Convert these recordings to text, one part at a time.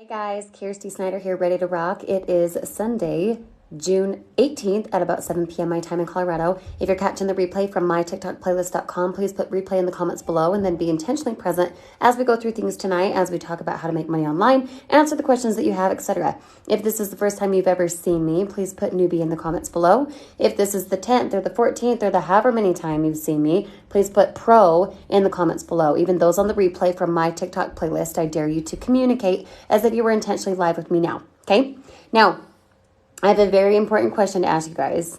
Hey guys, Kirsty Snyder here, ready to rock. It is Sunday, June 18th at about 7 p.m. my time in Colorado. If you're catching the replay from mytiktokplaylist.com, please put replay in the comments below and then be intentionally present as we go through things tonight, as we talk about how to make money online, answer the questions that you have, etc. If this is the first time you've ever seen me, please put newbie in the comments below. If this is the 10th or the 14th or the however many time you've seen me, please put pro in the comments below. Even those on the replay from my TikTok playlist, I dare you to communicate as if you were intentionally live with me now, okay? Now, I have a very important question to ask you guys,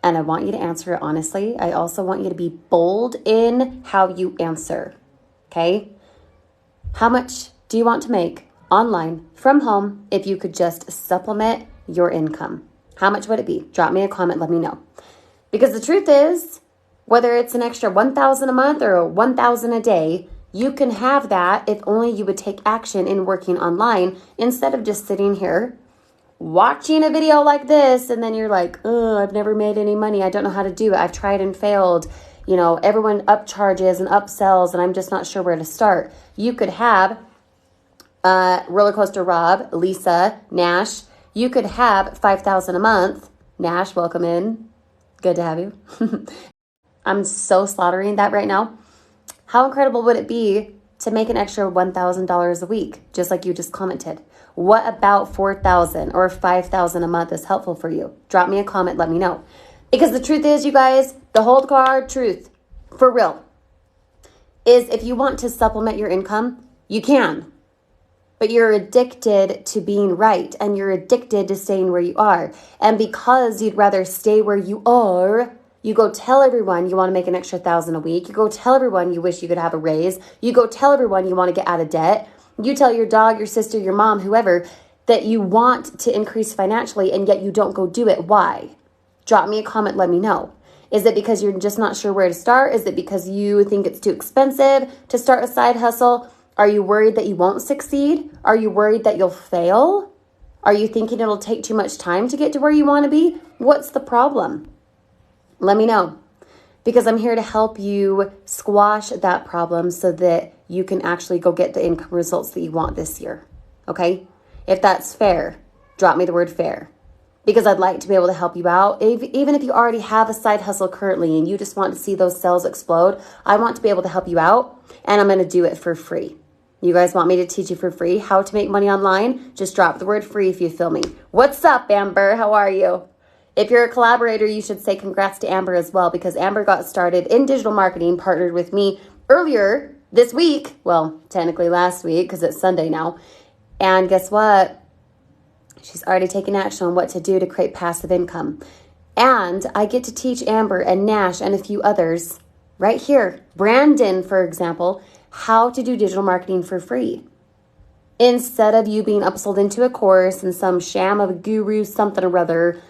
and I want you to answer it honestly. I also want you to be bold in how you answer, okay? How much do you want to make online from home if you could just supplement your income? How much would it be? Drop me a comment, let me know. Because the truth is, whether it's an extra $1,000 a month or $1,000 a day, you can have that if only you would take action in working online instead of just sitting here watching a video like this, and then you're like, oh, I've never made any money. I don't know how to do it. I've tried and failed. You know, everyone upcharges and upsells, and I'm just not sure where to start. You could have Roller Coaster Rob, Lisa, Nash. You could have $5,000 a month. Nash, welcome in. Good to have you. I'm so slaughtering that right now. How incredible would it be to make an extra $1,000 a week, just like you just commented? What about $4,000 or $5,000 a month is helpful for you? Drop me a comment, let me know. Because the truth is, you guys, the whole hard truth, for real, is if you want to supplement your income, you can. But you're addicted to being right, and you're addicted to staying where you are. And because you'd rather stay where you are, you go tell everyone you want to make an extra $1,000 a week. You go tell everyone you wish you could have a raise. You go tell everyone you want to get out of debt. You tell your dog, your sister, your mom, whoever, that you want to increase financially, and yet you don't go do it. Why? Drop me a comment, let me know. Is it because you're just not sure where to start? Is it because you think it's too expensive to start a side hustle? Are you worried that you won't succeed? Are you worried that you'll fail? Are you thinking it'll take too much time to get to where you want to be? What's the problem? Let me know, because I'm here to help you squash that problem so that you can actually go get the income results that you want this year, okay? If that's fair, drop me the word fair, because I'd like to be able to help you out. Even if you already have a side hustle currently and you just want to see those sales explode, I want to be able to help you out, and I'm going to do it for free. You guys want me to teach you for free how to make money online? Just drop the word free if you feel me. What's up, Amber? How are you? If you're a collaborator, you should say congrats to Amber as well, because Amber got started in digital marketing, partnered with me earlier this week. Well, technically last week, because it's Sunday now. And guess what? She's already taken action on what to do to create passive income. And I get to teach Amber and Nash and a few others right here, Brandon, for example, how to do digital marketing for free. Instead of you being upsold into a course and some sham of a guru, something or other.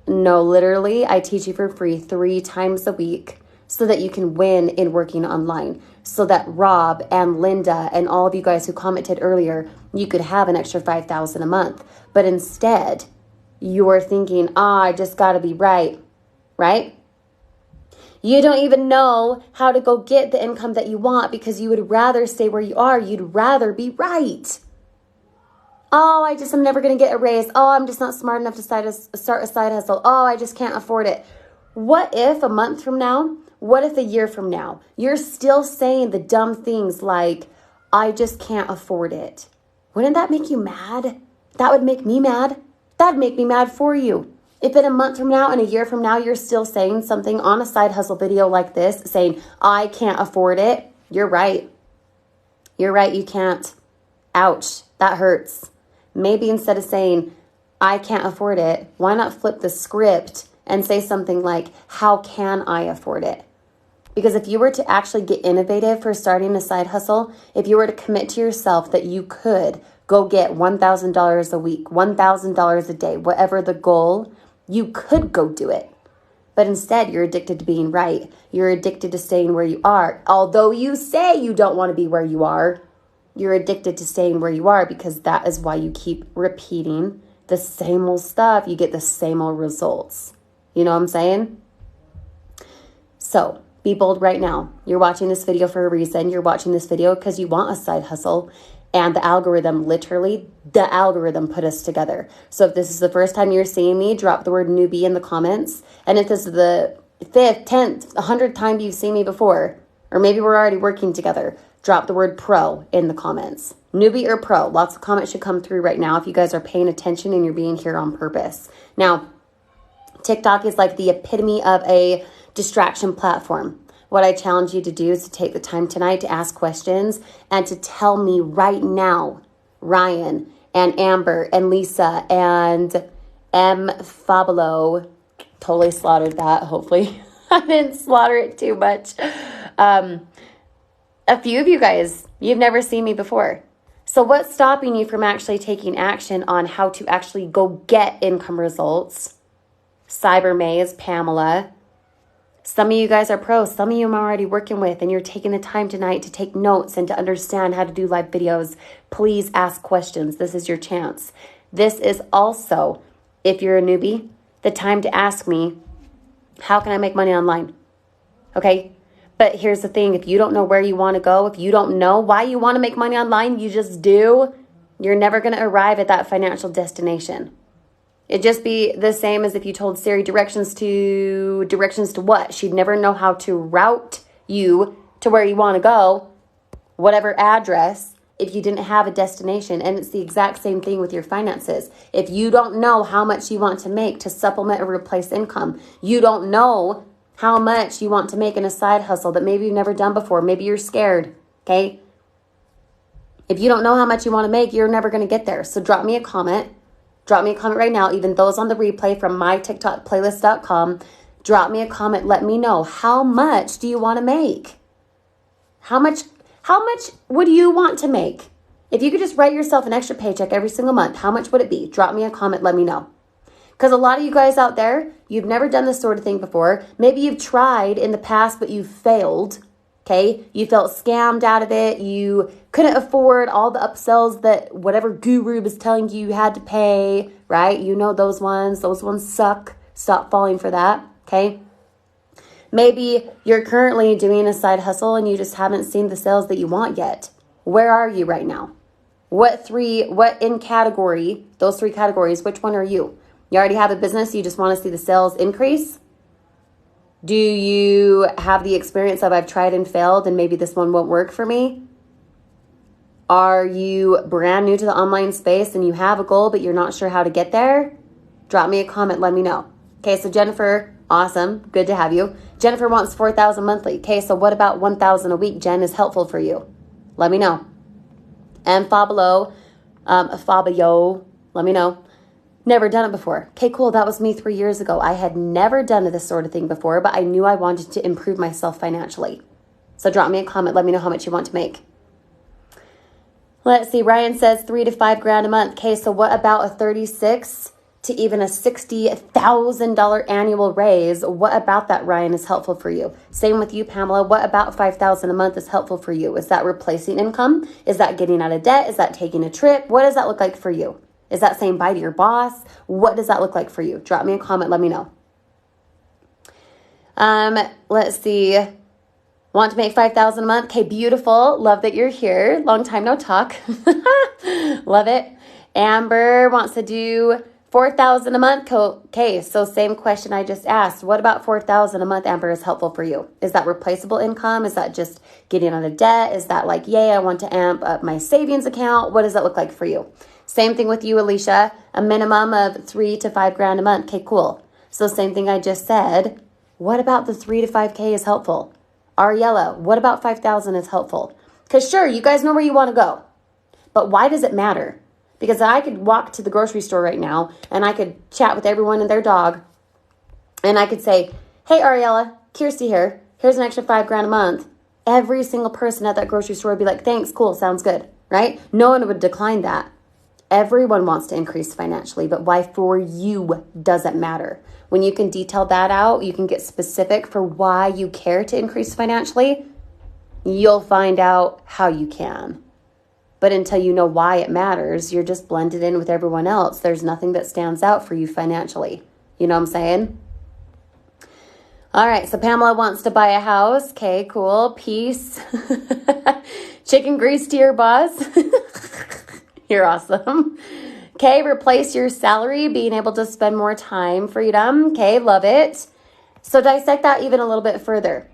No, literally, I teach you for free 3 times a week so that you can win in working online. So that Rob and Linda and all of you guys who commented earlier, you could have an extra $5,000 a month. But instead, you're thinking, I just got to be right? You don't even know how to go get the income that you want because you would rather stay where you are. You'd rather be right. Oh, I'm never going to get a raise. Oh, I'm just not smart enough to start a side hustle. Oh, I just can't afford it. What if a month from now, what if a year from now, you're still saying the dumb things like, I just can't afford it? Wouldn't that make you mad? That would make me mad. That'd make me mad for you. If in a month from now and a year from now, you're still saying something on a side hustle video like this, saying, I can't afford it, you're right. You're right, you can't. Ouch, that hurts. Maybe instead of saying, I can't afford it, why not flip the script and say something like, how can I afford it? Because if you were to actually get innovative for starting a side hustle, if you were to commit to yourself that you could go get $1,000 a week, $1,000 a day, whatever the goal, you could go do it. But instead, you're addicted to being right. You're addicted to staying where you are. Although you say you don't want to be where you are, you're addicted to staying where you are because that is why you keep repeating the same old stuff. You get the same old results. You know what I'm saying? So be bold right now. You're watching this video for a reason. You're watching this video because you want a side hustle. And the algorithm, literally, the algorithm put us together. So if this is the first time you're seeing me, drop the word newbie in the comments. And if this is the 5th, 10th, 100th time you've seen me before, or maybe we're already working together, drop the word pro in the comments. Newbie or pro. Lots of comments should come through right now if you guys are paying attention and you're being here on purpose. Now, TikTok is like the epitome of a distraction platform. What I challenge you to do is to take the time tonight to ask questions and to tell me right now, Ryan and Amber and Lisa and M. Fabolo, totally slaughtered that, hopefully. I didn't slaughter it too much. A few of you guys, you've never seen me before. So what's stopping you from actually taking action on how to actually go get income results? Cyber Maze, Pamela. Some of you guys are pros. Some of you I'm already working with, and you're taking the time tonight to take notes and to understand how to do live videos. Please ask questions. This is your chance. This is also, if you're a newbie, the time to ask me, how can I make money online? Okay? But here's the thing. If you don't know where you want to go, if you don't know why you want to make money online, you just do, you're never going to arrive at that financial destination. It'd just be the same as if you told Siri directions to what? She'd never know how to route you to where you want to go, whatever address, if you didn't have a destination. And it's the exact same thing with your finances. If you don't know how much you want to make to supplement or replace income, you don't know how much you want to make in a side hustle that maybe you've never done before. Maybe you're scared, okay? If you don't know how much you want to make, you're never going to get there. So drop me a comment. Drop me a comment right now, even those on the replay from mytiktokplaylist.com. Drop me a comment. Let me know, how much do you want to make? How much would you want to make? If you could just write yourself an extra paycheck every single month, how much would it be? Drop me a comment. Let me know. Because a lot of you guys out there, you've never done this sort of thing before. Maybe you've tried in the past, but you've failed. Okay, you felt scammed out of it. You couldn't afford all the upsells that whatever guru was telling you had to pay, right? You know those ones suck. Stop falling for that, okay? Maybe you're currently doing a side hustle and you just haven't seen the sales that you want yet. Where are you right now? What in category, those 3 categories, which one are you? You already have a business, you just want to see the sales increase? Do you have the experience of I've tried and failed and maybe this one won't work for me? Are you brand new to the online space and you have a goal but you're not sure how to get there? Drop me a comment, let me know. Okay, so Jennifer, awesome, good to have you. Jennifer wants $4,000 monthly. Okay, so what about $1,000 a week, Jen, is helpful for you? Let me know. And Fabio, let me know. Never done it before. Okay, cool. That was me 3 years ago. I had never done this sort of thing before, but I knew I wanted to improve myself financially. So drop me a comment. Let me know how much you want to make. Let's see. Ryan says $3,000 to $5,000 a month. Okay, so what about a $36,000 to even a $60,000 annual raise? What about that, Ryan, is helpful for you? Same with you, Pamela. What about $5,000 a month is helpful for you? Is that replacing income? Is that getting out of debt? Is that taking a trip? What does that look like for you? Is that saying bye to your boss? What does that look like for you? Drop me a comment. Let me know. Let's see. Want to make $5,000 a month? Okay, beautiful. Love that you're here. Long time no talk. Love it. Amber wants to do $4,000 a month. Okay, so same question I just asked. What about $4,000 a month, Amber, is helpful for you? Is that replaceable income? Is that just getting out of debt? Is that like, yay, I want to amp up my savings account? What does that look like for you? Same thing with you, Alicia. A minimum of $3,000 to $5,000 a month. Okay, cool. So same thing I just said. What about the $3,000 to $5,000 is helpful? Ariella, what about $5,000 is helpful? Because sure, you guys know where you want to go. But why does it matter? Because I could walk to the grocery store right now and I could chat with everyone and their dog. And I could say, hey, Ariella, Kirsty here. Here's an extra $5,000 a month. Every single person at that grocery store would be like, thanks, cool, sounds good, right? No one would decline that. Everyone wants to increase financially, but why for you doesn't matter. When you can detail that out, you can get specific for why you care to increase financially, you'll find out how you can. But until you know why it matters, you're just blended in with everyone else. There's nothing that stands out for you financially. You know what I'm saying? All right, so Pamela wants to buy a house. Okay, cool. Peace. Chicken grease to your boss. You're awesome. Okay, replace your salary, being able to spend more time, freedom. Okay, love it. So dissect that even a little bit further.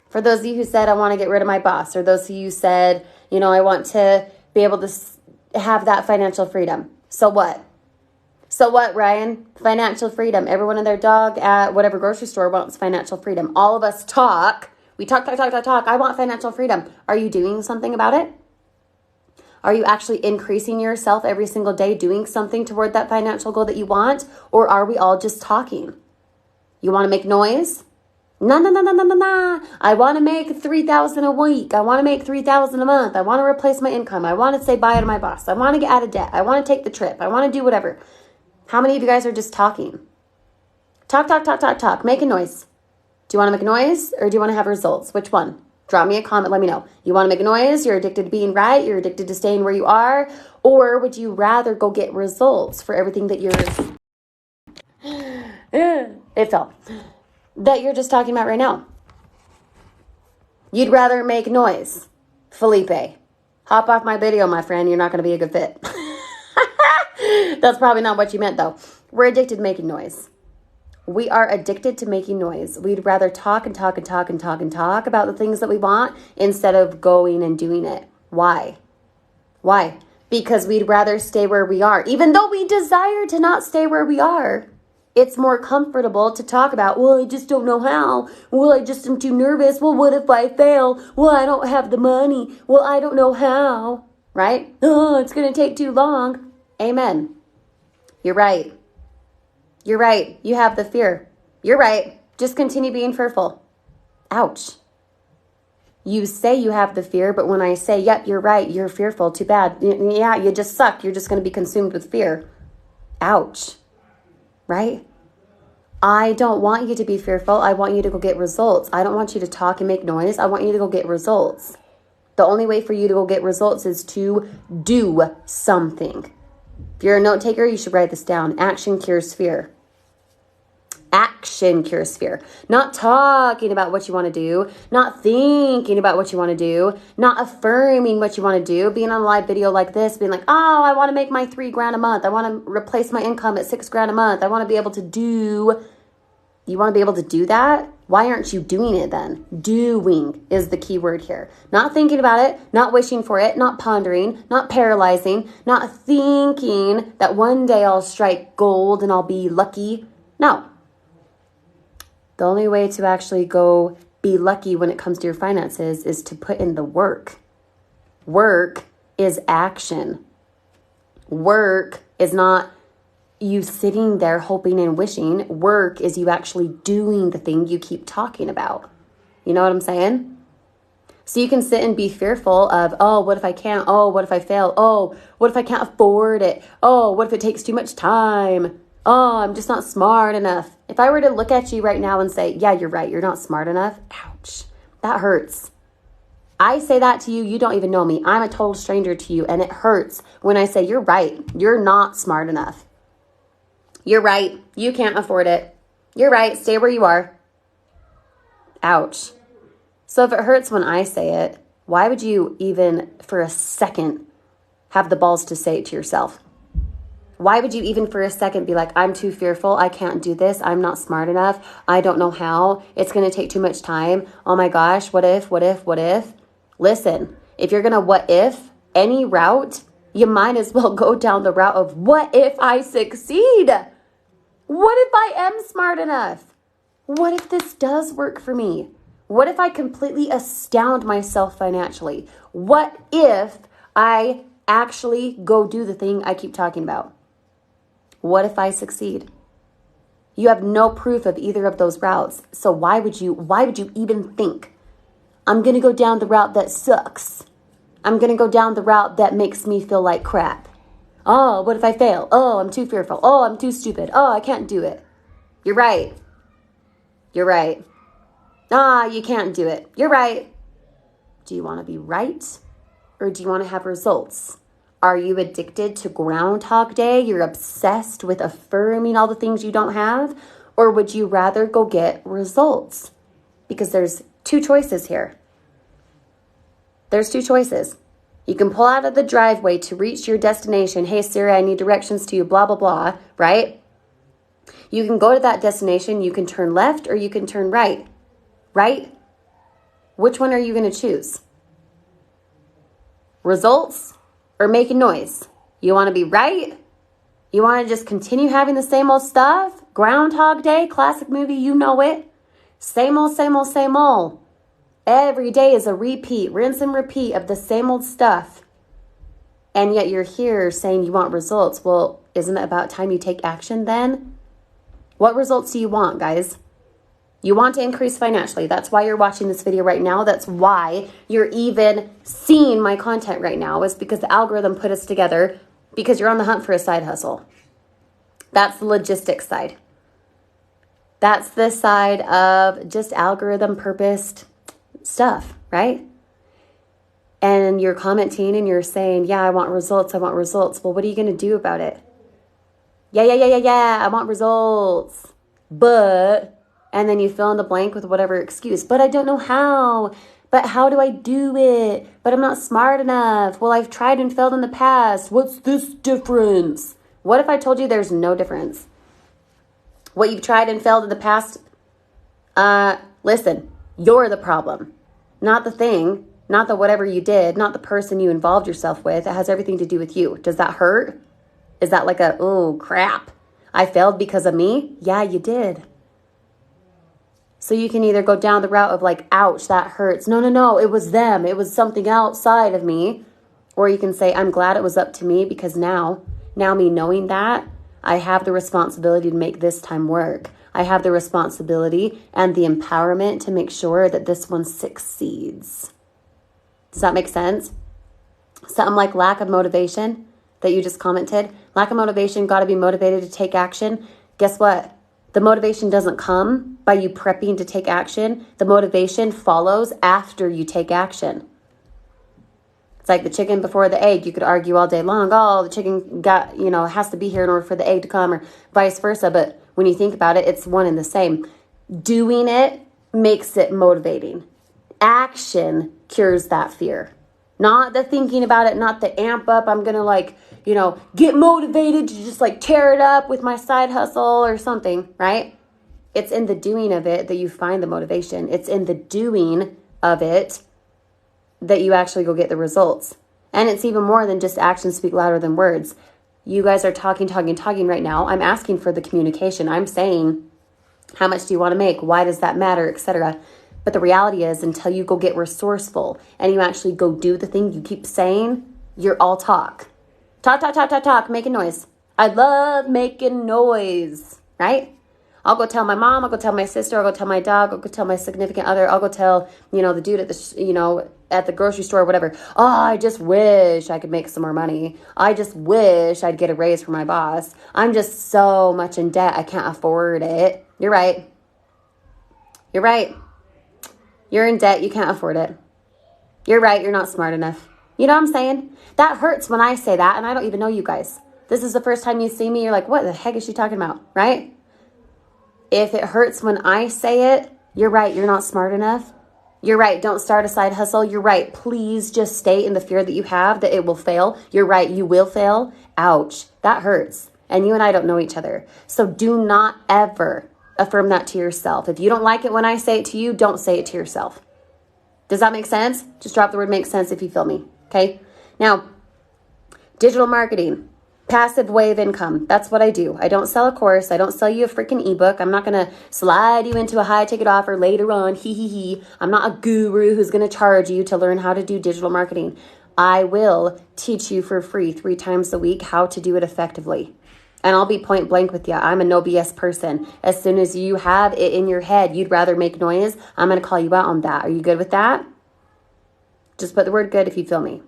For those of you who said, I want to get rid of my boss, or those of you who said, I want to be able to have that financial freedom. So what? So what, Ryan? Financial freedom. Everyone and their dog at whatever grocery store wants financial freedom. All of us talk. We talk. I want financial freedom. Are you doing something about it? Are you actually increasing yourself every single day, doing something toward that financial goal that you want? Or are we all just talking? You want to make noise? No. I want to make $3,000 a week. I want to make $3,000 a month. I want to replace my income. I want to say bye to my boss. I want to get out of debt. I want to take the trip. I want to do whatever. How many of you guys are just talking? Talk. Make a noise. Do you want to make a noise or do you want to have results? Which one? Drop me a comment. Let me know. You want to make a noise? You're addicted to being right? You're addicted to staying where you are? Or would you rather go get results for everything that you're... It fell. That you're just talking about right now? You'd rather make noise. Felipe, hop off my video, my friend. You're not going to be a good fit. That's probably not what you meant, though. We're addicted to making noise. We are addicted to making noise. We'd rather talk about the things that we want instead of going and doing it. Why? Because we'd rather stay where we are. Even though we desire to not stay where we are, it's more comfortable to talk about, well, I just don't know how. Well, I just am too nervous. Well, what if I fail? Well, I don't have the money. Well, I don't know how. Right? Oh, it's going to take too long. Amen. You're right. You have the fear. You're right. Just continue being fearful. Ouch. You say you have the fear, but when I say, yep, you're right, you're fearful, too bad. Yeah, you just suck. You're just going to be consumed with fear. Ouch. Right? I don't want you to be fearful. I want you to go get results. I don't want you to talk and make noise. I want you to go get results. The only way for you to go get results is to do something. If you're a note taker, you should write this down. Action cures fear. Action cures fear. Not talking about what you want to do, not thinking about what you want to do, not affirming what you want to do, being on a live video like this, being like, oh, I want to make my $3,000 a month. I want to replace my income at $6,000 a month. I want to be able to do. You want to be able to do that? Why aren't you doing it then? Doing is the key word here. Not thinking about it, not wishing for it, not pondering, not paralyzing, not thinking that one day I'll strike gold and I'll be lucky. No. The only way to actually go be lucky when it comes to your finances is to put in the work. Work is action. Work is not you sitting there hoping and wishing. Work is you actually doing the thing you keep talking about. You know what I'm saying? So you can sit and be fearful of, oh, what if I can't? Oh, what if I fail? Oh, what if I can't afford it? Oh, what if it takes too much time? Oh, I'm just not smart enough. If I were to look at you right now and say, yeah, you're right, you're not smart enough. Ouch, that hurts. I say that to you, you don't even know me. I'm a total stranger to you, and it hurts when I say, you're right, you're not smart enough. You're right. You can't afford it. You're right. Stay where you are. Ouch. So if it hurts when I say it, why would you even for a second have the balls to say it to yourself? Why would you even for a second be like, I'm too fearful. I can't do this. I'm not smart enough. I don't know how. It's going to take too much time. Oh my gosh. What if? Listen, if you're going to what if any route, you might as well go down the route of what if I succeed? What if I am smart enough? What if this does work for me? What if I completely astound myself financially? What if I actually go do the thing I keep talking about? What if I succeed? You have no proof of either of those routes. So why would you even think, I'm going to go down the route that sucks? I'm going to go down the route that makes me feel like crap. Oh, what if I fail? Oh, I'm too fearful. Oh, I'm too stupid. Oh, I can't do it. You're right. You can't do it. You're right. Do you want to be right? Or do you want to have results? Are you addicted to Groundhog Day? You're obsessed with affirming all the things you don't have? Or would you rather go get results? Because there's two choices here. There's two choices. You can pull out of the driveway to reach your destination. Hey, Siri, I need directions to you, blah, blah, blah, right? You can go to that destination. You can turn left or you can turn right, right? Which one are you going to choose? Results or making noise? You want to be right? You want to just continue having the same old stuff? Groundhog Day, classic movie, you know it. Same old, same old, same old. Every day is a repeat, rinse and repeat of the same old stuff. And yet you're here saying you want results. Well, isn't it about time you take action then? What results do you want, guys? You want to increase financially. That's why you're watching this video right now. That's why you're even seeing my content right now, is because the algorithm put us together because you're on the hunt for a side hustle. That's the logistics side. That's the side of just algorithm purposed stuff, right? And you're commenting and you're saying, yeah, I want results. I want results. Well, what are you going to do about it? Yeah. I want results. But, and then you fill in the blank with whatever excuse. But I don't know how. But how do I do it? But I'm not smart enough. Well, I've tried and failed in the past. What's this difference? What if I told you there's no difference? What you've tried and failed in the past, listen, you're the problem. Not the thing, not the whatever you did, not the person you involved yourself with. It has everything to do with you. Does that hurt? Is that like a, oh, crap, I failed because of me? Yeah, you did. So you can either go down the route of like, ouch, that hurts. No, it was them. It was something outside of me. Or you can say, I'm glad it was up to me because now me knowing that, I have the responsibility to make this time work. I have the responsibility and the empowerment to make sure that this one succeeds. Does that make sense? Something like lack of motivation that you just commented. Lack of motivation, got to be motivated to take action. Guess what? The motivation doesn't come by you prepping to take action. The motivation follows after you take action. It's like the chicken before the egg. You could argue all day long, oh, the chicken has to be here in order for the egg to come, or vice versa. But when you think about it, it's one and the same. Doing it makes it motivating. Action cures that fear. Not the thinking about it, not the amp up. I'm going to get motivated to just tear it up with my side hustle or something, right? It's in the doing of it that you find the motivation. It's in the doing of it that you actually go get the results. And it's even more than just actions speak louder than words. You guys are talking right now. I'm asking for the communication. I'm saying, how much do you want to make? Why does that matter, etc. But the reality is, until you go get resourceful and you actually go do the thing you keep saying, you're all talk. Talk, making noise. I love making noise, right? I'll go tell my mom, I'll go tell my sister, I'll go tell my dog, I'll go tell my significant other, I'll go tell, the dude at the, at the grocery store, whatever. Oh, I just wish I could make some more money. I just wish I'd get a raise from my boss. I'm just so much in debt, I can't afford it. You're right. You're in debt, you can't afford it. You're right, you're not smart enough. You know what I'm saying? That hurts when I say that, and I don't even know you guys. This is the first time you see me, you're like, what the heck is she talking about, right? If it hurts when I say it, you're right, you're not smart enough. You're right, don't start a side hustle. You're right, please just stay in the fear that you have that it will fail. You're right, you will fail. Ouch, that hurts. And you and I don't know each other. So do not ever affirm that to yourself. If you don't like it when I say it to you, don't say it to yourself. Does that make sense? Just drop the word make sense if you feel me, okay? Now, digital marketing. Passive way of income. That's what I do. I don't sell a course. I don't sell you a freaking ebook. I'm not going to slide you into a high ticket offer later on. I'm not a guru who's going to charge you to learn how to do digital marketing. I will teach you for free 3 times a week how to do it effectively. And I'll be point blank with you. I'm a no BS person. As soon as you have it in your head, you'd rather make noise, I'm going to call you out on that. Are you good with that? Just put the word good if you feel me.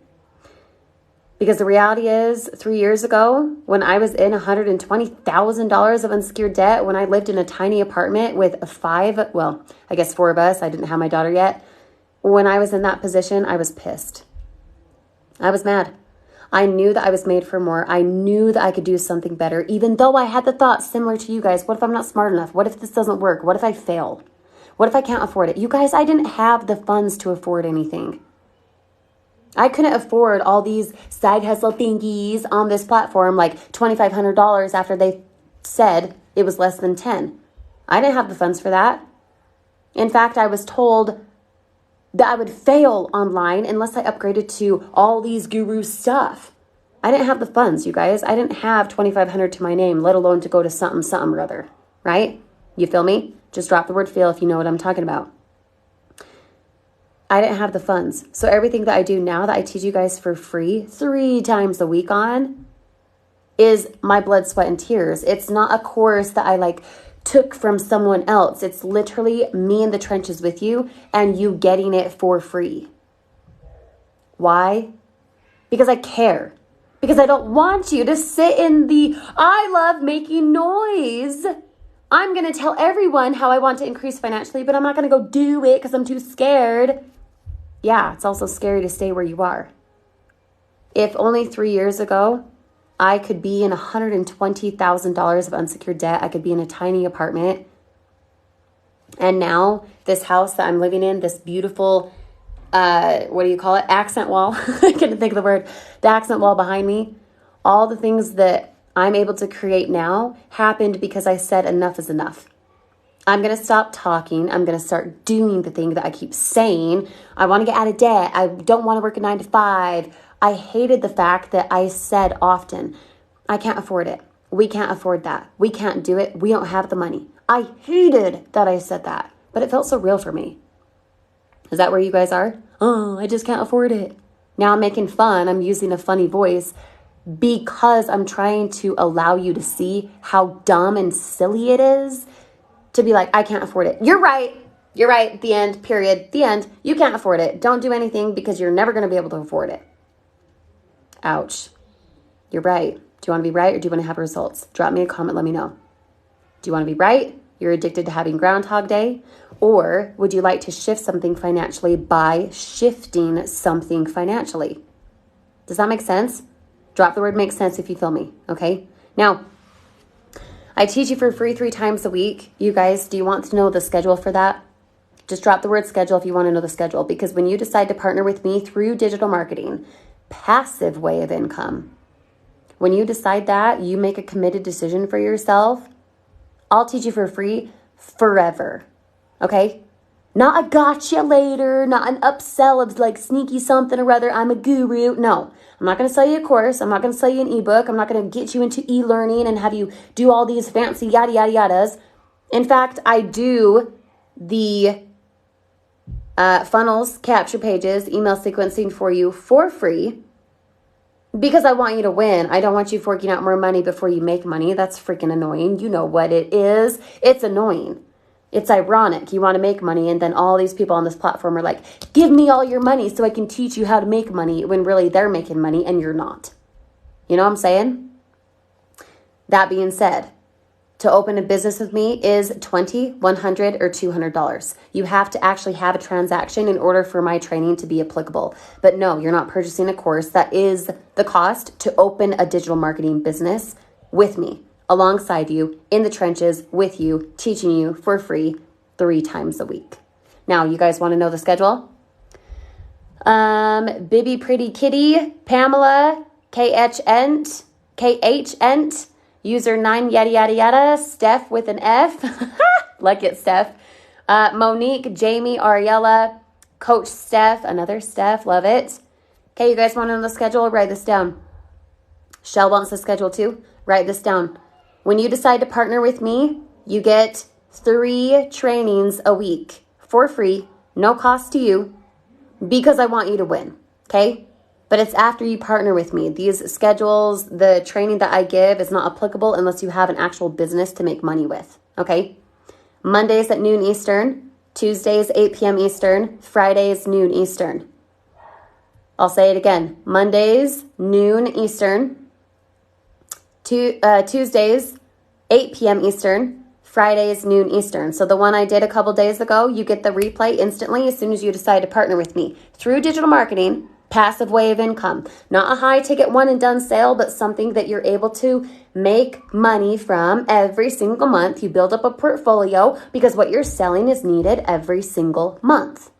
Because the reality is, 3 years ago, when I was in $120,000 of unsecured debt, when I lived in a tiny apartment with 4 of us, I didn't have my daughter yet. When I was in that position, I was pissed. I was mad. I knew that I was made for more. I knew that I could do something better, even though I had the thoughts similar to you guys. What if I'm not smart enough? What if this doesn't work? What if I fail? What if I can't afford it? You guys, I didn't have the funds to afford anything. I couldn't afford all these side hustle thingies on this platform, like $2,500 after they said it was less than 10. I didn't have the funds for that. In fact, I was told that I would fail online unless I upgraded to all these guru stuff. I didn't have the funds, you guys. I didn't have $2,500 to my name, let alone to go to something or other, right? You feel me? Just drop the word feel if you know what I'm talking about. I didn't have the funds. So everything that I do now that I teach you guys for free 3 times a week on is my blood, sweat, and tears. It's not a course that I took from someone else. It's literally me in the trenches with you and you getting it for free. Why? Because I care. Because I don't want you to sit in the, I love making noise. I'm going to tell everyone how I want to increase financially, but I'm not going to go do it because I'm too scared. Yeah, it's also scary to stay where you are. If only 3 years ago, I could be in $120,000 of unsecured debt. I could be in a tiny apartment. And now this house that I'm living in, this beautiful, what do you call it? Accent wall. I couldn't think of the word. The accent wall behind me. All the things that I'm able to create now happened because I said enough is enough. I'm going to stop talking. I'm going to start doing the thing that I keep saying. I want to get out of debt. I don't want to work a 9 to 5. I hated the fact that I said often, I can't afford it. We can't afford that. We can't do it. We don't have the money. I hated that I said that, but it felt so real for me. Is that where you guys are? Oh, I just can't afford it. Now I'm making fun. I'm using a funny voice because I'm trying to allow you to see how dumb and silly it is to be like, I can't afford it. You're right. You're right. The end. Period. The end. You can't afford it. Don't do anything because you're never going to be able to afford it. Ouch. You're right. Do you want to be right or do you want to have results? Drop me a comment. Let me know. Do you want to be right? You're addicted to having Groundhog Day? Or would you like to shift something financially by shifting something financially? Does that make sense? Drop the word makes sense if you feel me. Okay. Now, I teach you for free 3 times a week. You guys, do you want to know the schedule for that? Just drop the word schedule if you want to know the schedule, because when you decide to partner with me through digital marketing, passive way of income, when you decide that, you make a committed decision for yourself, I'll teach you for free forever. Okay? Not a gotcha later, not an upsell of sneaky something or other. I'm a guru. No, I'm not going to sell you a course. I'm not going to sell you an ebook. I'm not going to get you into e-learning and have you do all these fancy yada, yada, yadas. In fact, I do the funnels, capture pages, email sequencing for you for free because I want you to win. I don't want you forking out more money before you make money. That's freaking annoying. You know what it is. It's annoying. It's ironic. You want to make money and then all these people on this platform are like, give me all your money so I can teach you how to make money, when really they're making money and you're not. You know what I'm saying? That being said, to open a business with me is $20, $100, or $200. You have to actually have a transaction in order for my training to be applicable. But no, you're not purchasing a course. That is the cost to open a digital marketing business with me, alongside you, in the trenches, with you, teaching you for free 3 times a week. Now, you guys want to know the schedule? Bibby Pretty Kitty, Pamela, KH Ent, user 9 yada yada yada, Steph with an F, like it Steph, Monique, Jamie, Ariella, Coach Steph, another Steph, love it. Okay, you guys want to know the schedule? Write this down. Shell wants the schedule too. Write this down. When you decide to partner with me, you get 3 trainings a week for free, no cost to you, because I want you to win, okay? But it's after you partner with me. These schedules, the training that I give is not applicable unless you have an actual business to make money with, okay? Mondays at noon Eastern, Tuesdays 8 p.m. Eastern, Fridays noon Eastern. I'll say it again. Mondays, noon Eastern, Tuesdays, 8 p.m. Eastern, Fridays, noon Eastern. So the one I did a couple days ago, you get the replay instantly as soon as you decide to partner with me through digital marketing, Passive way of income. Not a high ticket one and done sale, but something that you're able to make money from every single month. You build up a portfolio because what you're selling is needed every single month.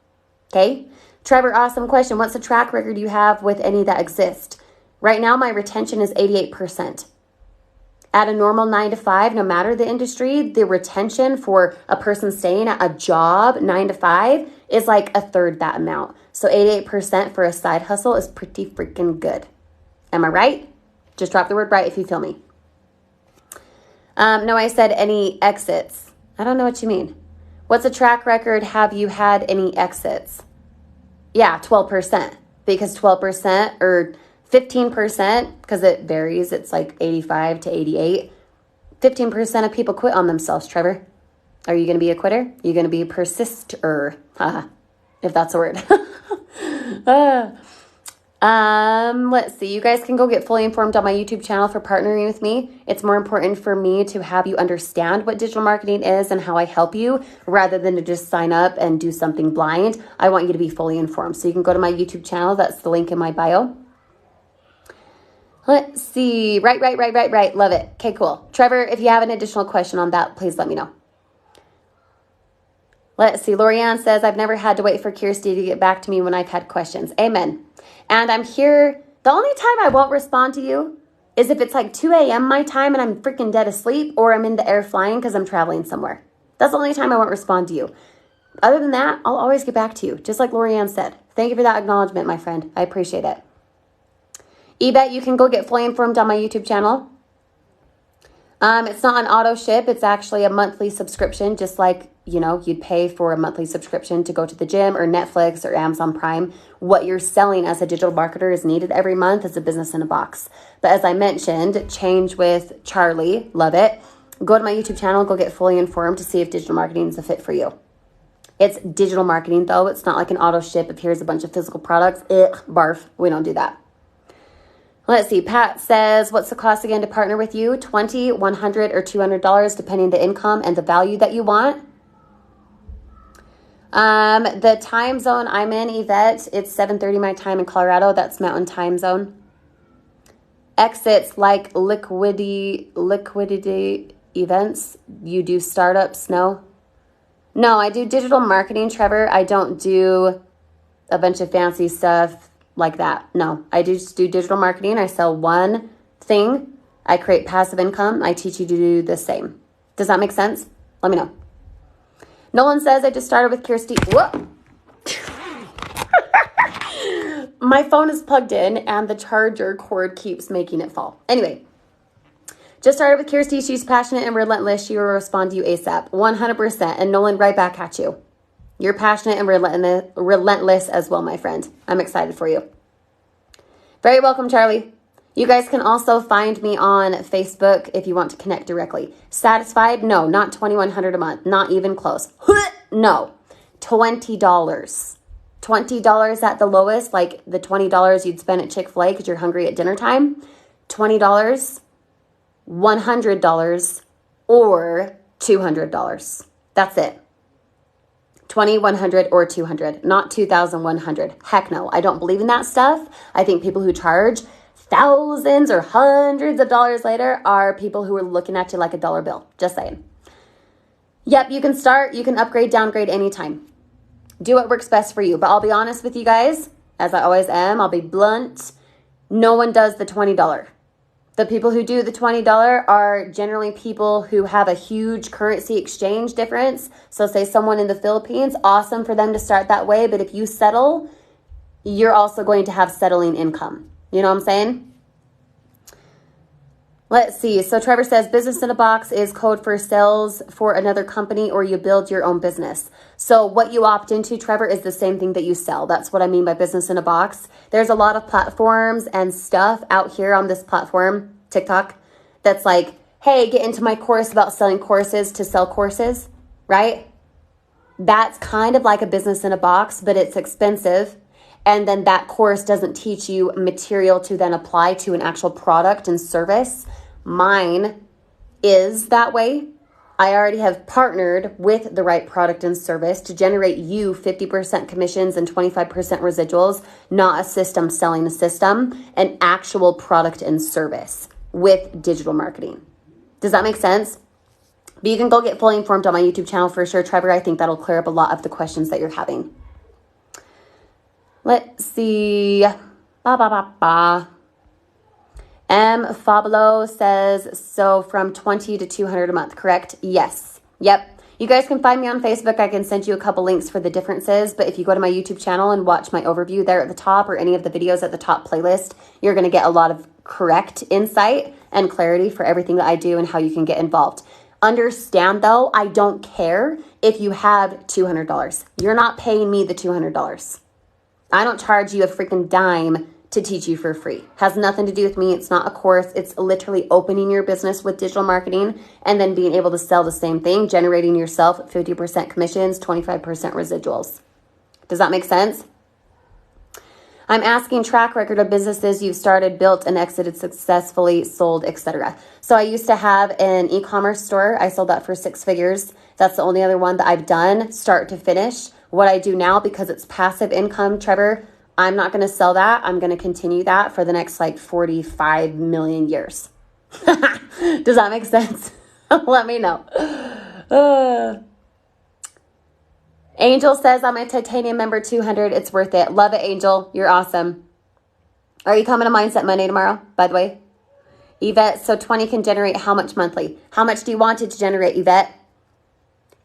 Okay? Trevor, awesome question. What's the track record you have with any that exist? Right now, my retention is 88%. At a normal 9 to 5, no matter the industry, the retention for a person staying at a job 9 to 5 is like a third that amount. So 88% for a side hustle is pretty freaking good. Am I right? Just drop the word right if you feel me. No, I said any exits. I don't know what you mean. What's a track record? Have you had any exits? Yeah, 12%. Because 12% or 15%, because it varies, it's like 85 to 88. 15% of people quit on themselves, Trevor. Are you going to be a quitter? Are you going to be a persister? If that's a word. Let's see. You guys can go get fully informed on my YouTube channel for partnering with me. It's more important for me to have you understand what digital marketing is and how I help you rather than to just sign up and do something blind. I want you to be fully informed. So you can go to my YouTube channel. That's the link in my bio. Let's see. Right. Love it. Okay, cool. Trevor, if you have an additional question on that, please let me know. Let's see. Lorianne says, I've never had to wait for Kirsty to get back to me when I've had questions. Amen. And I'm here. The only time I won't respond to you is if it's like 2 a.m. my time and I'm freaking dead asleep or I'm in the air flying because I'm traveling somewhere. That's the only time I won't respond to you. Other than that, I'll always get back to you, just like Lorianne said. Thank you for that acknowledgement, my friend. I appreciate it. Evac, you can go get fully informed on my YouTube channel. It's not an auto ship. It's actually a monthly subscription, just like, you'd pay for a monthly subscription to go to the gym or Netflix or Amazon Prime. What you're selling as a digital marketer is needed every month as a business in a box. But as I mentioned, change with Charlie. Love it. Go to my YouTube channel. Go get fully informed to see if digital marketing is a fit for you. It's digital marketing, though. It's not like an auto ship. If here's a bunch of physical products, barf. We don't do that. Let's see. Pat says, what's the cost again to partner with you? $20, $100, or $200, depending the income and the value that you want. The time zone I'm in, Yvette, it's 7:30 my time in Colorado. That's Mountain Time Zone. Exits like liquidity events. You do startups? No, I do digital marketing, Trevor. I don't do a bunch of fancy stuff like that. No, I just do digital marketing. I sell one thing. I create passive income. I teach you to do the same. Does that make sense? Let me know. Nolan says, I just started with Kirsty. Whoa. My phone is plugged in and the charger cord keeps making it fall. Anyway, just started with Kirsty. She's passionate and relentless. She will respond to you ASAP. 100%. And Nolan, right back at you. You're passionate and relentless as well, my friend. I'm excited for you. Very welcome, Charlie. You guys can also find me on Facebook if you want to connect directly. Satisfied? No, not $2,100 a month. Not even close. No, $20. $20 at the lowest, like the $20 you'd spend at Chick-fil-A because you're hungry at dinner time. $20, $100, or $200. That's it. 20, 100, or 200, not 2,100. Heck no, I don't believe in that stuff. I think people who charge thousands or hundreds of dollars later are people who are looking at you like a dollar bill. Just saying. Yep, you can start, you can upgrade, downgrade anytime. Do what works best for you. But I'll be honest with you guys, as I always am, I'll be blunt. No one does the $20. The people who do the $20 are generally people who have a huge currency exchange difference. So say someone in the Philippines, awesome for them to start that way. But if you settle, you're also going to have settling income. You know what I'm saying? Let's see. So Trevor says business in a box is code for sales for another company or you build your own business. So what you opt into, Trevor, is the same thing that you sell. That's what I mean by business in a box. There's a lot of platforms and stuff out here on this platform, TikTok, that's like, hey, get into my course about selling courses to sell courses, right? That's kind of like a business in a box, but it's expensive. And then that course doesn't teach you material to then apply to an actual product and service. Mine is that way. I already have partnered with the right product and service to generate you 50% commissions and 25% residuals, not a system selling a system, an actual product and service with digital marketing. Does that make sense? But you can go get fully informed on my YouTube channel for sure, Trevor. I think that'll clear up a lot of the questions that you're having. Let's see. Fablo says, so from 20 to 200 a month, correct? Yes. Yep. You guys can find me on Facebook. I can send you a couple links for the differences. But if you go to my YouTube channel and watch my overview there at the top or any of the videos at the top playlist, you're going to get a lot of correct insight and clarity for everything that I do and how you can get involved. Understand though, I don't care if you have $200. You're not paying me the $200. I don't charge you a freaking dime to teach you for free. Has nothing to do with me. It's not a course. It's literally opening your business with digital marketing and then being able to sell the same thing, generating yourself 50% commissions, 25% residuals. Does that make sense? I'm asking track record of businesses you've started, built, and exited successfully, sold, etc. So I used to have an e-commerce store. I sold that for 6 figures. That's the only other one that I've done start to finish. What I do now, because it's passive income, Trevor, I'm not going to sell that. I'm going to continue that for the next 45 million years. Does that make sense? Let me know. Angel says, I'm a titanium member 200. It's worth it. Love it, Angel. You're awesome. Are you coming to Mindset Monday tomorrow, by the way? Yvette, so 20 can generate how much monthly? How much do you want it to generate, Yvette?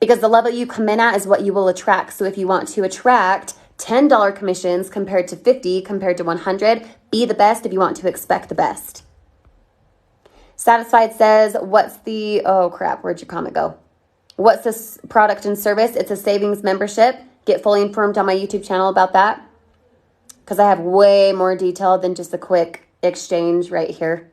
Because the level you come in at is what you will attract. So if you want to attract $10 commissions compared to 50, compared to 100, be the best if you want to expect the best. Satisfied says, what's the, oh crap, where'd your comment go? What's this product and service? It's a savings membership. Get fully informed on my YouTube channel about that, because I have way more detail than just a quick exchange right here.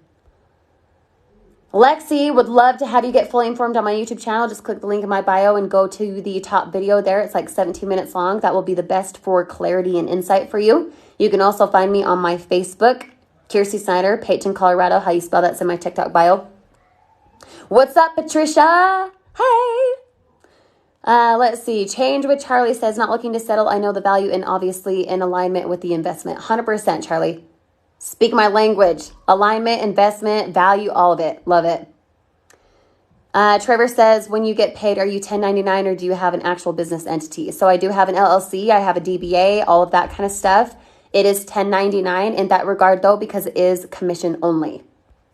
Lexi would love to have you get fully informed on my YouTube channel. Just click the link in my bio and go to the top video there. It's 17 minutes long. That will be the best for clarity and insight for you. You can also find me on my Facebook, Kiersey Snyder, Peyton, Colorado. How you spell that's in my TikTok bio. What's up, Patricia? Hey. Let's see. Change with Charlie says, not looking to settle. I know the value and obviously in alignment with the investment. 100%, Charlie. Speak my language. Alignment, investment, value, all of it. Love it. Trevor says, when you get paid, are you 1099 or do you have an actual business entity? So I do have an LLC. I have a DBA, all of that kind of stuff. It is 1099 in that regard though, because it is commission only.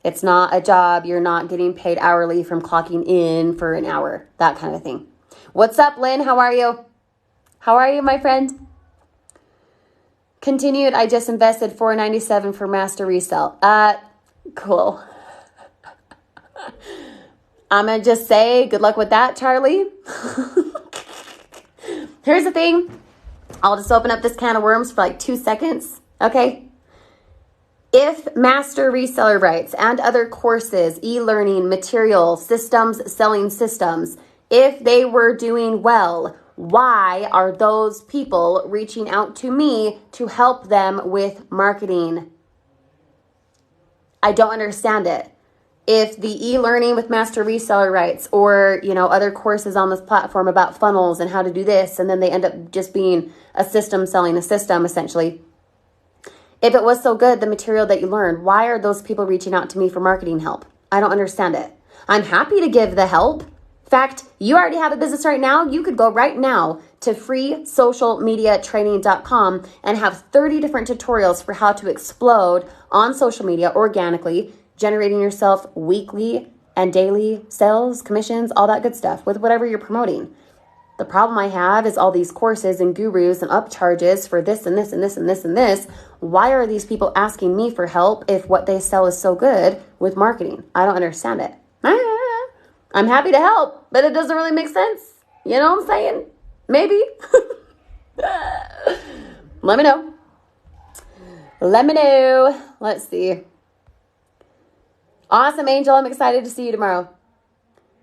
It's not a job. You're not getting paid hourly from clocking in for an hour, that kind of thing. What's up, Lynn? How are you? How are you, my friend? Continued, I just invested $497 for master resale. Cool. I'm going to just say good luck with that, Charlie. Here's the thing. I'll just open up this can of worms for 2 seconds. Okay. If master reseller rights and other courses, e-learning, material, systems, selling systems, if they were doing well, why are those people reaching out to me to help them with marketing? I don't understand it. If the e-learning with master reseller rights or, other courses on this platform about funnels and how to do this, and then they end up just being a system selling a system, essentially. If it was so good, the material that you learned, why are those people reaching out to me for marketing help? I don't understand it. I'm happy to give the help. In fact, you already have a business right now. You could go right now to freesocialmediatraining.com and have 30 different tutorials for how to explode on social media organically, generating yourself weekly and daily sales, commissions, all that good stuff with whatever you're promoting. The problem I have is all these courses and gurus and upcharges for this and this and this and this and this. Why are these people asking me for help if what they sell is so good with marketing? I don't understand it. I'm happy to help, but it doesn't really make sense. You know what I'm saying? Maybe. Let me know. Let me know. Let's see. Awesome, Angel. I'm excited to see you tomorrow.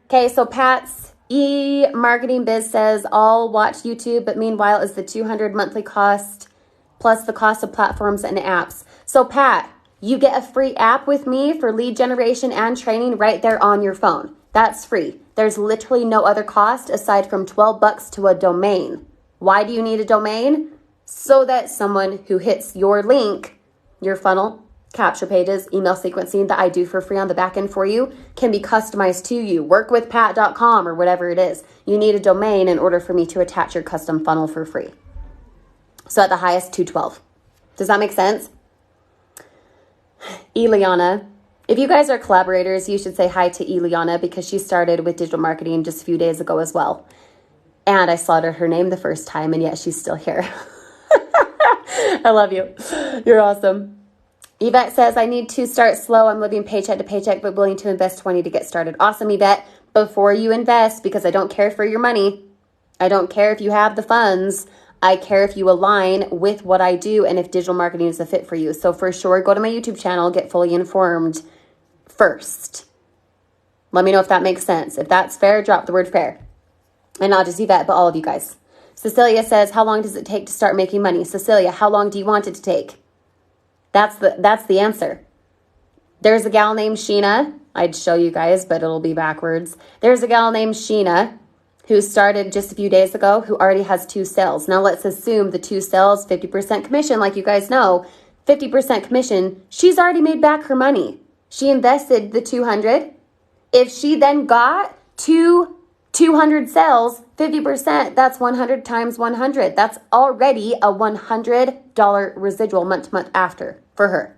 Okay, so Pat's E Marketing Biz says, I'll watch YouTube, but meanwhile is the $200 monthly cost plus the cost of platforms and apps. So Pat, you get a free app with me for lead generation and training right there on your phone. That's free. There's literally no other cost aside from $12 to a domain. Why do you need a domain? So that someone who hits your link, your funnel, capture pages, email sequencing that I do for free on the back end for you can be customized to you. Workwithpat.com or whatever it is. You need a domain in order for me to attach your custom funnel for free. So at the highest, $212. Does that make sense? Eliana. If you guys are collaborators, you should say hi to Eliana because she started with digital marketing just a few days ago as well. And I slaughtered her name the first time, and yet she's still here. I love you. You're awesome. Evac says, I need to start slow. I'm living paycheck to paycheck, but willing to invest 20 to get started. Awesome, Yvette. Before you invest, because I don't care for your money. I don't care if you have the funds. I care if you align with what I do and if digital marketing is a fit for you. So for sure, go to my YouTube channel, get fully informed first. Let me know if that makes sense. If that's fair, drop the word fair. And not just Yvette, but all of you guys. Cecilia says, how long does it take to start making money? Cecilia, how long do you want it to take? That's the answer. There's a gal named Sheena. I'd show you guys, but it'll be backwards. There's a gal named Sheena who started just a few days ago who already has 2 sales. Now let's assume the 2 sales, 50% commission, like you guys know, 50% commission. She's already made back her money. She invested the 200. If she then got 200 sales, 50%, that's 100 times 100. That's already a $100 residual month to month after for her.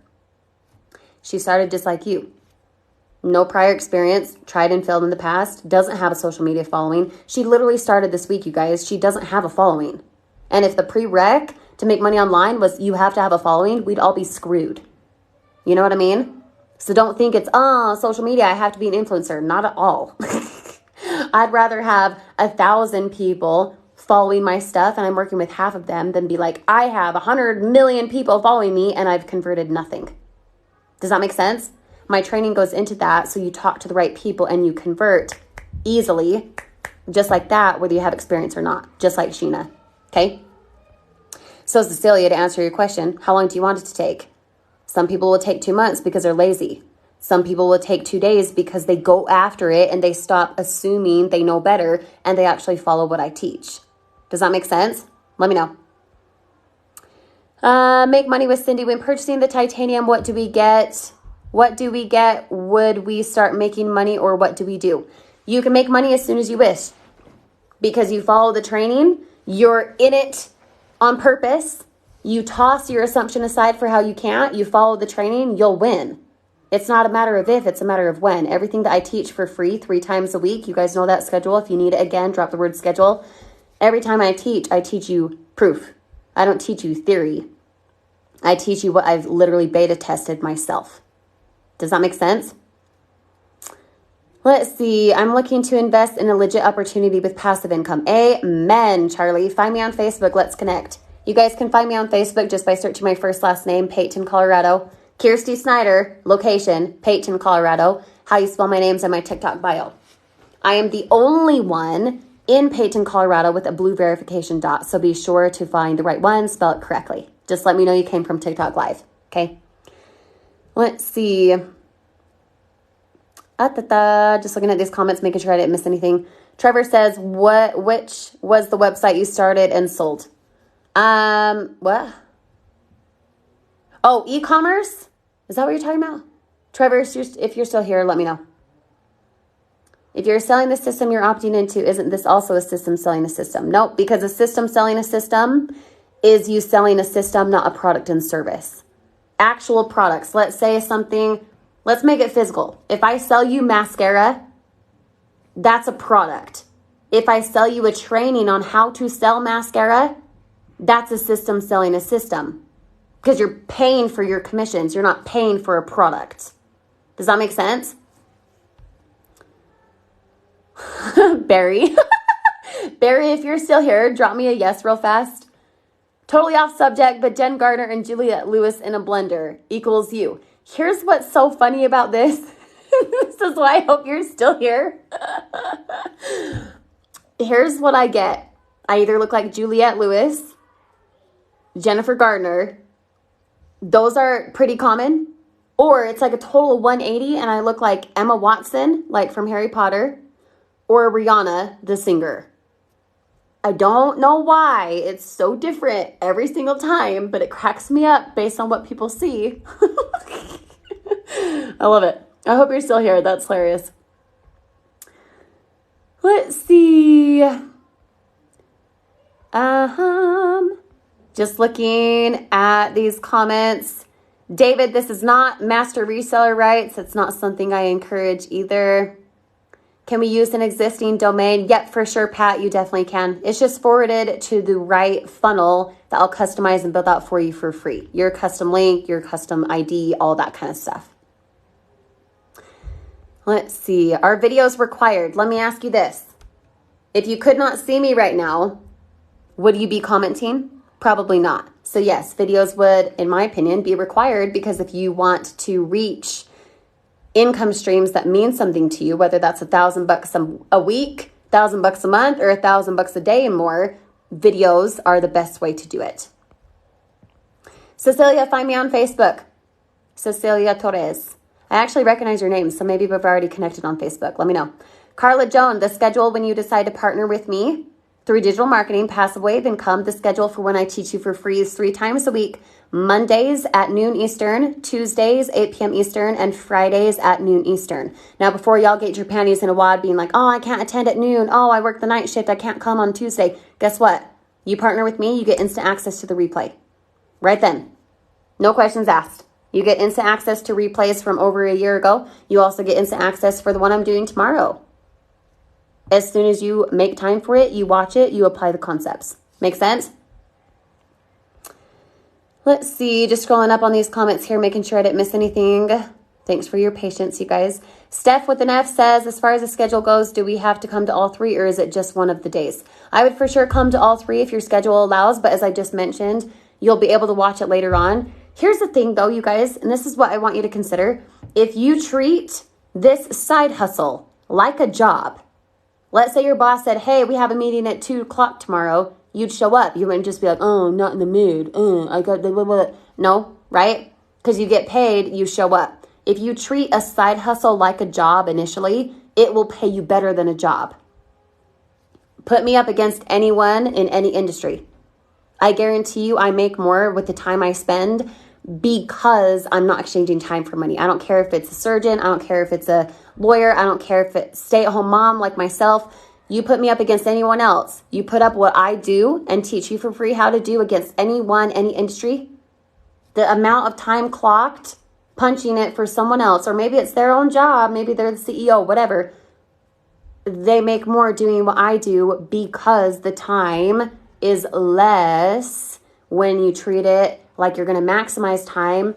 She started just like you. No prior experience, tried and failed in the past, doesn't have a social media following. She literally started this week, you guys. She doesn't have a following. And if the prereq to make money online was you have to have a following, we'd all be screwed. You know what I mean? So don't think it's, social media, I have to be an influencer. Not at all. I'd rather have 1,000 people following my stuff and I'm working with half of them than be like, I have 100 million people following me and I've converted nothing. Does that make sense? My training goes into that so you talk to the right people and you convert easily, just like that, whether you have experience or not, just like Sheena, okay? So Cecilia, to answer your question, how long do you want it to take? Some people will take 2 months because they're lazy. Some people will take 2 days because they go after it and they stop assuming they know better and they actually follow what I teach. Does that make sense? Let me know. Make money with Cindy. When purchasing the titanium, what do we get? What do we get? Would we start making money or what do we do? You can make money as soon as you wish because you follow the training. You're in it on purpose. You toss your assumption aside for how you can't. You follow the training, you'll win. It's not a matter of if, it's a matter of when. Everything that I teach for free 3 times a week, you guys know that schedule. If you need it again, drop the word schedule. Every time I teach you proof. I don't teach you theory. I teach you what I've literally beta tested myself. Does that make sense? Let's see. I'm looking to invest in a legit opportunity with passive income. Amen, Charlie. Find me on Facebook. Let's connect. You guys can find me on Facebook just by searching my first last name, Peyton, Colorado. Kirsty Snyder, location, Peyton, Colorado. How you spell my name's in my TikTok bio. I am the only one in Peyton, Colorado with a blue verification dot. So be sure to find the right one, spell it correctly. Just let me know you came from TikTok Live. Okay. Let's see. Just looking at these comments, making sure I didn't miss anything. Trevor says, which was the website you started and sold? What? Oh, e-commerce? Is that what you're talking about? Trevor, if you're still here, let me know. If you're selling the system you're opting into, isn't this also a system selling a system? Nope, because a system selling a system is you selling a system, not a product and service. Actual products. Let's say something, let's make it physical. If I sell you mascara, that's a product. If I sell you a training on how to sell mascara, that's a system selling a system. Because you're paying for your commissions. You're not paying for a product. Does that make sense? Barry. Barry, if you're still here, drop me a yes real fast. Totally off subject, but Jen Gardner and Juliette Lewis in a blender equals you. Here's what's so funny about this. This is why I hope you're still here. Here's what I get. I either look like Juliette Lewis, Jennifer Gardner. Those are pretty common. Or it's like a total of 180 and I look like Emma Watson, like from Harry Potter, or Rihanna, the singer. I don't know why it's so different every single time, but it cracks me up based on what people see. I love it. I hope you're still here. That's hilarious. Let's see. Just looking at these comments. David, this is not master reseller rights. It's not something I encourage either. Can we use an existing domain? Yep, for sure, Pat, you definitely can. It's just forwarded to the right funnel that I'll customize and build out for you for free. Your custom link, your custom ID, all that kind of stuff. Let's see. Are videos required? Let me ask you this. If you could not see me right now, would you be commenting? Probably not. So yes, videos would, in my opinion, be required because if you want to reach income streams that mean something to you, whether that's $1,000 a week, $1,000 a month, or $1,000 a day and more, videos are the best way to do it. Cecilia, find me on Facebook. Cecilia Torres. I actually recognize your name, so maybe we've already connected on Facebook. Let me know. Carla Joan, the schedule when you decide to partner with me through digital marketing, passive wave income. The schedule for when I teach you for free is 3 times a week. Mondays at noon Eastern, Tuesdays 8 p.m. Eastern, and Fridays at noon Eastern. Now, before y'all get your panties in a wad being like, oh, I can't attend at noon. Oh, I work the night shift. I can't come on Tuesday. Guess what? You partner with me, you get instant access to the replay. Right then. No questions asked. You get instant access to replays from over a year ago. You also get instant access for the one I'm doing tomorrow. As soon as you make time for it, you watch it, you apply the concepts. Make sense? Let's see, just scrolling up on these comments here, making sure I didn't miss anything. Thanks for your patience, you guys. Steph with an F says, as far as the schedule goes, do we have to come to all 3 or is it just one of the days? I would for sure come to all 3 if your schedule allows, but as I just mentioned, you'll be able to watch it later on. Here's the thing though, you guys, and this is what I want you to consider. If you treat this side hustle like a job, let's say your boss said, hey, we have a meeting at 2 o'clock tomorrow. You'd show up. You wouldn't just be like, oh, I'm not in the mood. I got the blah, blah. No, right? Because you get paid, you show up. If you treat a side hustle like a job initially, it will pay you better than a job. Put me up against anyone in any industry. I guarantee you I make more with the time I spend because I'm not exchanging time for money. I don't care if it's a surgeon. I don't care if it's a lawyer. I don't care if it's stay-at-home mom like myself. You put me up against anyone else. You put up what I do and teach you for free how to do against anyone, any industry. The amount of time clocked punching it for someone else, or maybe it's their own job, maybe they're the CEO, whatever. They make more doing what I do because the time is less when you treat it like you're going to maximize time.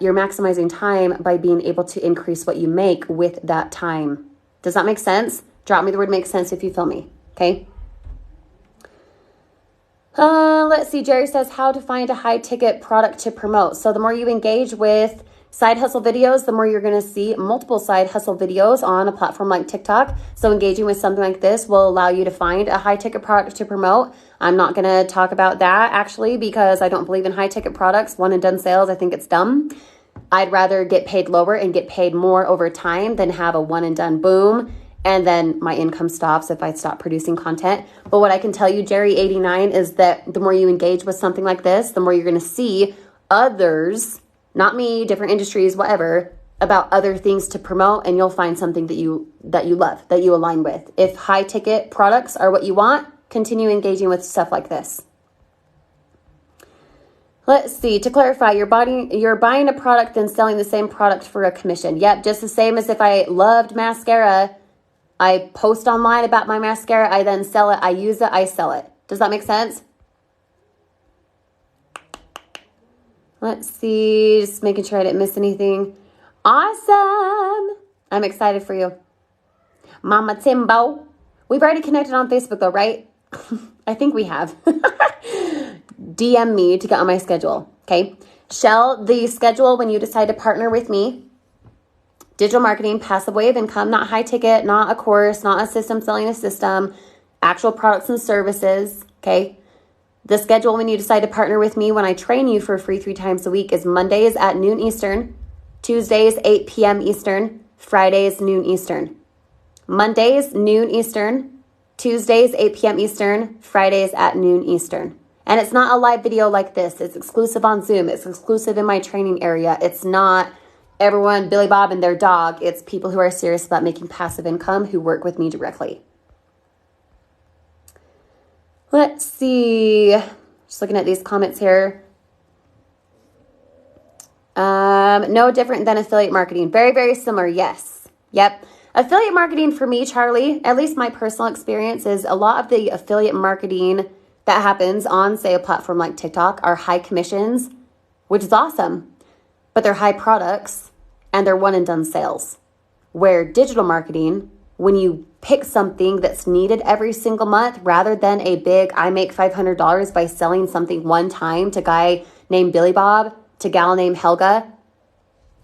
You're maximizing time by being able to increase what you make with that time. Does that make sense? Drop me the word make sense if you feel me, okay? Let's see. Jerry says how to find a high ticket product to promote. So the more you engage with side hustle videos, the more you're going to see multiple side hustle videos on a platform like TikTok. So engaging with something like this will allow you to find a high ticket product to promote. I'm not going to talk about that actually because I don't believe in high ticket products. One and done sales, I think it's dumb. I'd rather get paid lower and get paid more over time than have a one and done boom. And then my income stops if I stop producing content. But what I can tell you, Jerry89, is that the more you engage with something like this, the more you're going to see others, not me, different industries, whatever, about other things to promote, and you'll find something that you love, that you align with. If high ticket products are what you want, continue engaging with stuff like this. Let's see. To clarify, you're buying a product and selling the same product for a commission. Yep, just the same as if I loved mascara. I post online about my mascara. I then sell it. I use it. I sell it. Does that make sense? Let's see. Just making sure I didn't miss anything. Awesome. I'm excited for you. Mama Timbo. We've already connected on Facebook though, right? I think we have. DM me to get on my schedule. Okay. Shell, the schedule when you decide to partner with me. Digital marketing, passive way of income, not high ticket, not a course, not a system selling a system, actual products and services, okay? The schedule when you decide to partner with me when I train you for free 3 times a week is Mondays at noon Eastern, Tuesdays, 8 p.m. Eastern. Fridays, noon Eastern. Mondays, noon Eastern. Tuesdays, 8 p.m. Eastern. Fridays at noon Eastern. And it's not a live video like this. It's exclusive on Zoom. It's exclusive in my training area. It's not everyone, Billy Bob and their dog. It's people who are serious about making passive income who work with me directly. Let's see. Just looking at these comments here. No different than affiliate marketing. Very, very similar. Yes. Yep. Affiliate marketing for me, Charlie, at least my personal experience, is a lot of the affiliate marketing that happens on, say, a platform like TikTok are high commissions, which is awesome, but they're high products and they're one and done sales. Where digital marketing, when you pick something that's needed every single month rather than a big, I make $500 by selling something one time to guy named Billy Bob, to gal named Helga.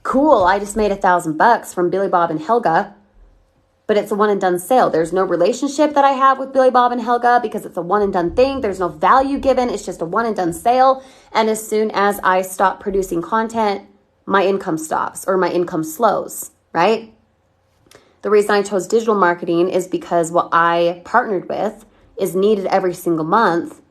Cool, I just made $1,000 from Billy Bob and Helga, but it's a one and done sale. There's no relationship that I have with Billy Bob and Helga because it's a one and done thing. There's no value given. It's just a one and done sale. And as soon as I stop producing content, my income stops or my income slows, right? The reason I chose digital marketing is because what I partnered with is needed every single month.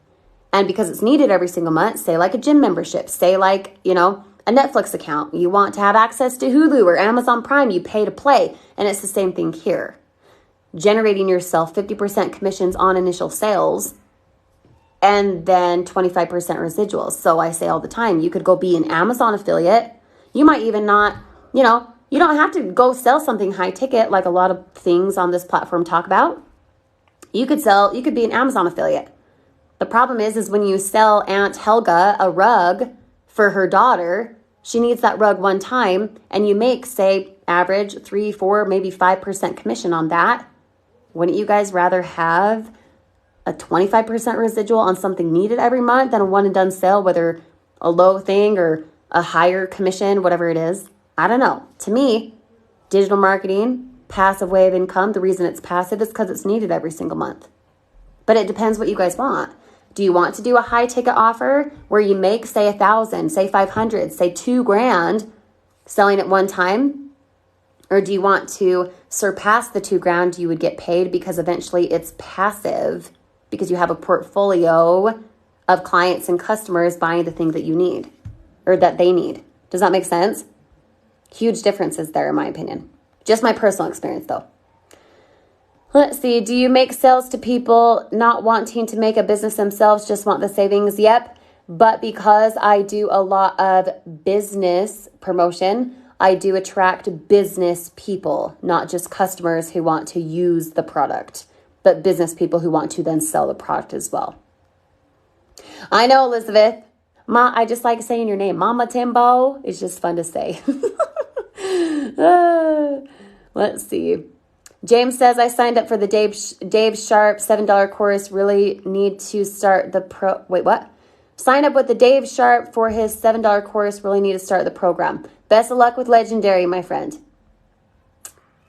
And because it's needed every single month, say like a gym membership, say like, a Netflix account. You want to have access to Hulu or Amazon Prime, you pay to play. And it's the same thing here. Generating yourself 50% commissions on initial sales and then 25% residuals. So I say all the time, you could go be an Amazon affiliate. You might even not, you don't have to go sell something high ticket like a lot of things on this platform talk about. You could be an Amazon affiliate. The problem is when you sell Aunt Helga a rug for her daughter, she needs that rug one time, and you make, say, average 3, 4, maybe 5% commission on that. Wouldn't you guys rather have a 25% residual on something needed every month than a one and done sale, whether a low thing or a higher commission, whatever it is? I don't know. To me, digital marketing, passive way of income, the reason it's passive is because it's needed every single month. But it depends what you guys want. Do you want to do a high ticket offer where you make, say, 1,000, say 500, say $2,000 selling at one time? Or do you want to surpass the $2,000 you would get paid because eventually it's passive because you have a portfolio of clients and customers buying the thing that you need or that they need? Does that make sense? Huge differences there in my opinion. Just my personal experience though. Let's see. Do you make sales to people not wanting to make a business themselves, just want the savings? Yep. But because I do a lot of business promotion, I do attract business people, not just customers who want to use the product, but business people who want to then sell the product as well. I know, Elizabeth. I just like saying your name. Mama Timbo. It's just fun to say. Let's see. James says, I signed up for the Dave Sharp $7 course. Really need to start the Wait, what? Sign up with the Dave Sharp for his $7 course. Really need to start the program. Best of luck with Legendary, my friend.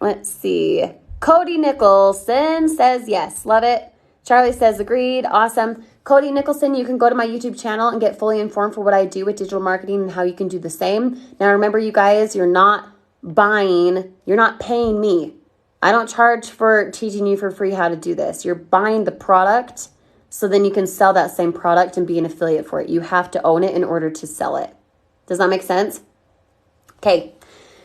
Let's see. Cody Nicholson says, yes, love it. Charlie says, agreed. Awesome. Cody Nicholson, you can go to my YouTube channel and get fully informed for what I do with digital marketing and how you can do the same. Now, remember, you guys, you're not paying me. I don't charge for teaching you for free how to do this. You're buying the product so then you can sell that same product and be an affiliate for it. You have to own it in order to sell it. Does that make sense? Okay.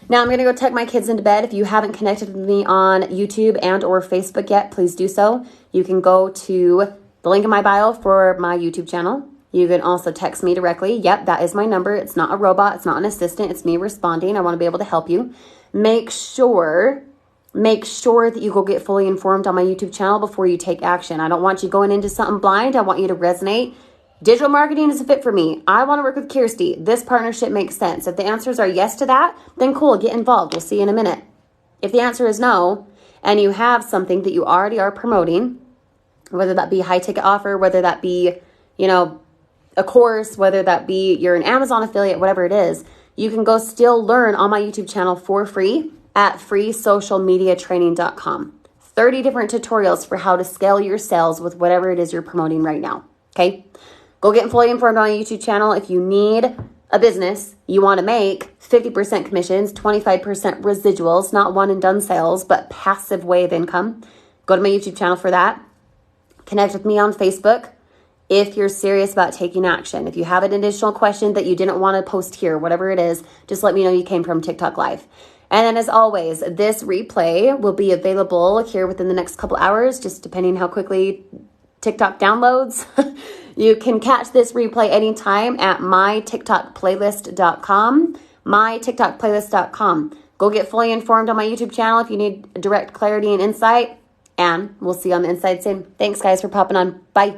Now I'm going to go tuck my kids into bed. If you haven't connected with me on YouTube and or Facebook yet, please do so. You can go to the link in my bio for my YouTube channel. You can also text me directly. Yep, that is my number. It's not a robot. It's not an assistant. It's me responding. I want to be able to help you. Make sure that you go get fully informed on my YouTube channel before you take action. I don't want you going into something blind. I want you to resonate. Digital marketing is a fit for me. I want to work with Kirsty. This partnership makes sense. If the answers are yes to that, then cool, get involved. We'll see you in a minute. If the answer is no, and you have something that you already are promoting, whether that be high ticket offer, whether that be, a course, whether that be you're an Amazon affiliate, whatever it is, you can go still learn on my YouTube channel for free at freesocialmediatraining.com. 30 different tutorials for how to scale your sales with whatever it is you're promoting right now. Okay? Go get fully informed on my YouTube channel. If you need a business, you want to make 50% commissions, 25% residuals, not one and done sales, but passive way of income, go to my YouTube channel for that. Connect with me on Facebook if you're serious about taking action. If you have an additional question that you didn't want to post here, whatever it is, just let me know you came from TikTok Live. And then as always, this replay will be available here within the next couple hours, just depending how quickly TikTok downloads. You can catch this replay anytime at mytiktokplaylist.com, mytiktokplaylist.com. Go get fully informed on my YouTube channel if you need direct clarity and insight, and we'll see you on the inside soon. Thanks, guys, for popping on. Bye.